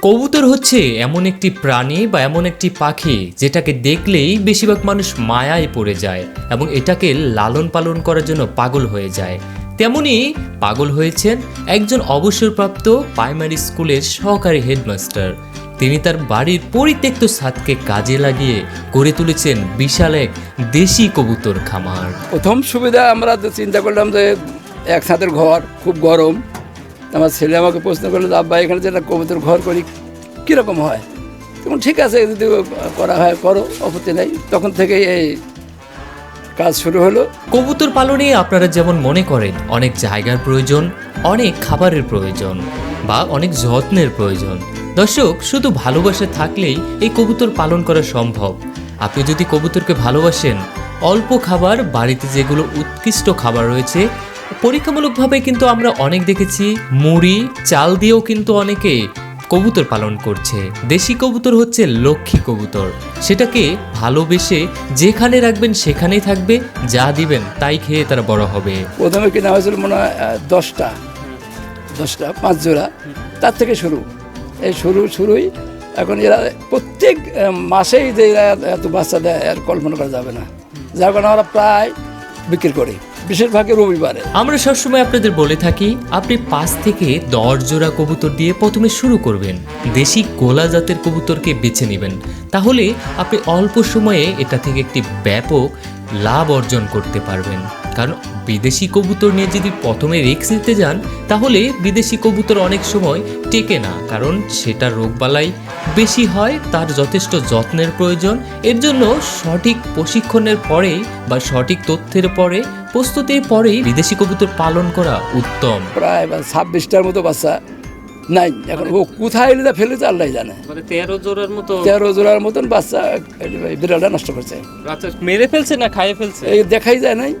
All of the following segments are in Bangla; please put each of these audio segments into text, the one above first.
কবুতর হচ্ছে এমন একটি প্রাণী বা এমন একটি পাখি যেটাকে দেখলেই বেশিরভাগ মানুষ মায়ায় পড়ে যায় এবং এটাকে লালন পালন করার জন্য পাগল হয়ে যায়। তেমনি পাগল হয়েছেন একজন অবসরপ্রাপ্ত প্রাইমারি স্কুলের সহকারী হেডমাস্টার। তিনি তার বাড়ির পরিত্যক্ত ছাদকে কাজে লাগিয়ে গড়ে তুলেছেন বিশাল এক দেশি কবুতর খামার। প্রথম সুবিধা আমরা চিন্তা করলাম যে এক ছাদের ঘর, খুব গরম। আমার ছেলে আমাকে প্রশ্ন করলো, আব্বা এখানে যে একটা কবুতর ঘর করি কীরকম হয়? তখন ঠিক আছে, যদি করা হয় করো, আপত্তি নেই। তখন থেকে এই কাজ শুরু হলো। কবুতর পালনে আপনারা যেমন মনে করেন অনেক জায়গার প্রয়োজন, অনেক খাবারের প্রয়োজন বা অনেক যত্নের প্রয়োজন, দর্শক শুধু ভালোবাসা থাকলেই এই কবুতর পালন করা সম্ভব। আপনি যদি কবুতরকে ভালোবাসেন, অল্প খাবার, বাড়িতে যেগুলো উৎকৃষ্ট খাবার রয়েছে, পরীক্ষামূলকভাবে কিন্তু আমরা অনেক দেখেছি মুড়ি চাল দিয়েও কিন্তু অনেকে কবুতর পালন করছে। দেশি কবুতর হচ্ছে লক্ষ্মী কবুতর, সেটাকে ভালোবেসে যেখানে রাখবেন সেখানেই থাকবে, যা দিবেন তাই খেয়ে তারা বড় হবে। প্রথমে কিনা হয়েছিল মনে হয় 10টা 5 জোড়া, তার থেকে শুরু। এই শুরুই এখন এরা প্রত্যেক মাসেই যে এরা এত বাচ্চা দেয় আর কল্পনা করা যাবে না। যার কারণে আমরা প্রায় বিক্রি করি, বেশিরভাগই রবিবারে। আমরা সবসময় আপনাদের বলে থাকি আপনি 5 থেকে 10 জোড়া কবুতর দিয়ে প্রথমে শুরু করবেন। দেশি গোলা জাতের কবুতরকে বেছে নেবেন, তাহলে আপনি অল্প সময়ে এটা থেকে একটি ব্যাপক লাভ অর্জন করতে পারবেন। কারণ বিদেশি কবুতর নিয়ে যদি প্রথমে রিস্ক নিতে যান, তাহলে বিদেশি কবুতর অনেক সময় টেকে না, কারণ সেটা রোগবালাই বেশি হয়, তার যথেষ্ট যত্নের প্রয়োজন। এর জন্য সঠিক প্রশিক্ষণের পরেই বা সঠিক তথ্যের পরে, প্রস্তুতির পরেই বিদেশি কবুতর পালন করা উত্তম। প্রায় 26টার মতো বাচ্চা নাই এখন। ও কোথায় এলে ফেলেছে আল্লাহ জানে। 13 জোড়ার মতন বাচ্চা বিড়ালটা নষ্ট করছে। মেরে ফেলছে না খাইয়ে ফেলছে? এই দেখাই যায় নাই,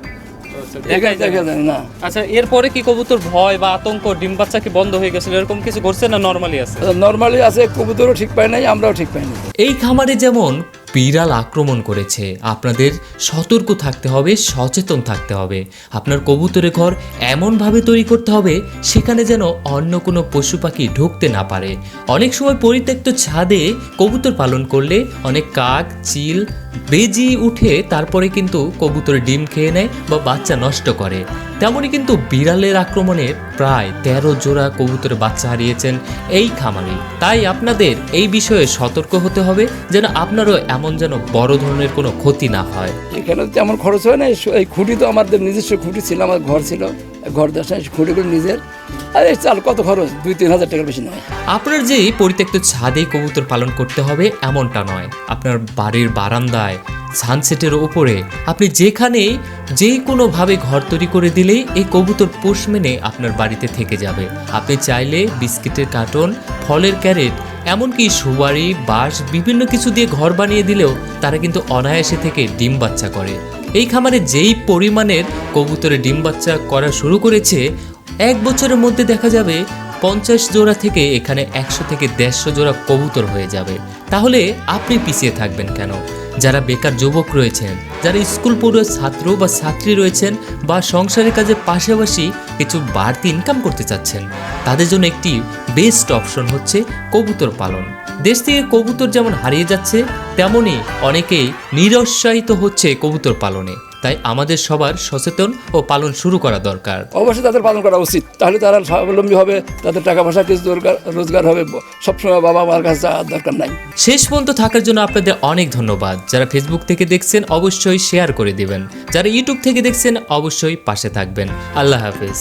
দেখা যায় না। আচ্ছা, এরপরে কি কবুতর ভয় বা আতঙ্ক, ডিম বাচ্চা কি বন্ধ হয়ে গেছিল, এরকম কিছু ঘটছে না নরমালি আছে? নরমালি আছে, কবুতরও ঠিক পায় নাই, আমরাও ঠিক পাইনি। এই খামারে যেমন বিড়াল আক্রমণ করেছে, আপনাদের সতর্ক থাকতে হবে, সচেতন থাকতে হবে। আপনার কবুতরের ঘর এমনভাবে তৈরি করতে হবে সেখানে যেন অন্য কোনো পশু পাখি ঢুকতে না পারে। অনেক সময় পরিত্যক্ত ছাদে কবুতর পালন করলে অনেক কাক, চিল বেজি উঠে তারপরে কিন্তু কবুতরের ডিম খেয়ে নেয় বা বাচ্চা নষ্ট করে। তেমনই কিন্তু বিড়ালের আক্রমণে প্রায় 13 জোড়া কবুতরের বাচ্চা হারিয়েছেন এই খামারে। তাই আপনাদের এই বিষয়ে সতর্ক হতে হবে যেন আপনারও এমন যেন বড় ধরনের কোনো ক্ষতি না হয়। এখানে তেমন খরচ হয় না। এই খুঁটি তো আমাদের নিজস্ব খুঁটি ছিল, আমার ঘর ছিল, ঘর দশায় খুঁটিগুলো নিজের। আর এই চাল কত খরচ, 2-3 হাজার টাকার বেশি নয়। আপনার যে পরিত্যক্ত ছাদে কবুতর পালন করতে হবে এমনটা নয়, আপনার বাড়ির বারান্দায়, সানসেটের উপরে, আপনি যেখানে যে কোনোভাবে ঘর তৈরি করে দিলেই এই কবুতর পোষ মেনে আপনার বাড়িতে থেকে যাবে। আপনি চাইলে বিস্কিটের কার্টন, ফলের ক্যারেট, এমনকি সুপারি, বাঁশ, বিভিন্ন কিছু দিয়ে ঘর বানিয়ে দিলেও তারা কিন্তু অনায়াসে থেকে ডিম বাচ্চা করে। এই খামারে যেই পরিমাণের কবুতরের ডিম বাচ্চা করা শুরু করেছে, 1 বছরের মধ্যে দেখা যাবে 50 জোড়া থেকে এখানে 100 থেকে 150 জোড়া কবুতর হয়ে যাবে। তাহলে আপনি পিছিয়ে থাকবেন কেন? যারা বেকার যুবক রয়েছেন, যারা স্কুল পড়ুয়া ছাত্র বা ছাত্রী রয়েছেন বা সংসারের কাজের পাশাপাশি কিছু বাড়তি ইনকাম করতে চাচ্ছেন, তাদের জন্য একটি বেস্ট অপশন হচ্ছে কবুতর পালন। দেশ থেকে কবুতর যেমন হারিয়ে যাচ্ছে, তেমনই অনেকেই নিরুৎসাহিত হচ্ছে কবুতর পালনে। তাই আমাদের সবার সচেতন ও পালন শুরু করা দরকার। অবশ্যই তাদের পালন করা উচিত, তাহলে তারা স্বাবলম্বী হবে, তাদের টাকা পয়সা কিছু রোজগার হবে। সবসময় বাবা মার কাছে যাওয়ার দরকার নাই। শেষ পর্যন্ত থাকার জন্য আপনাদের অনেক ধন্যবাদ। যারা ফেসবুক থেকে দেখছেন অবশ্যই শেয়ার করে দিবেন, যারা ইউটিউব থেকে দেখছেন অবশ্যই পাশে থাকবেন। আল্লাহ হাফেজ।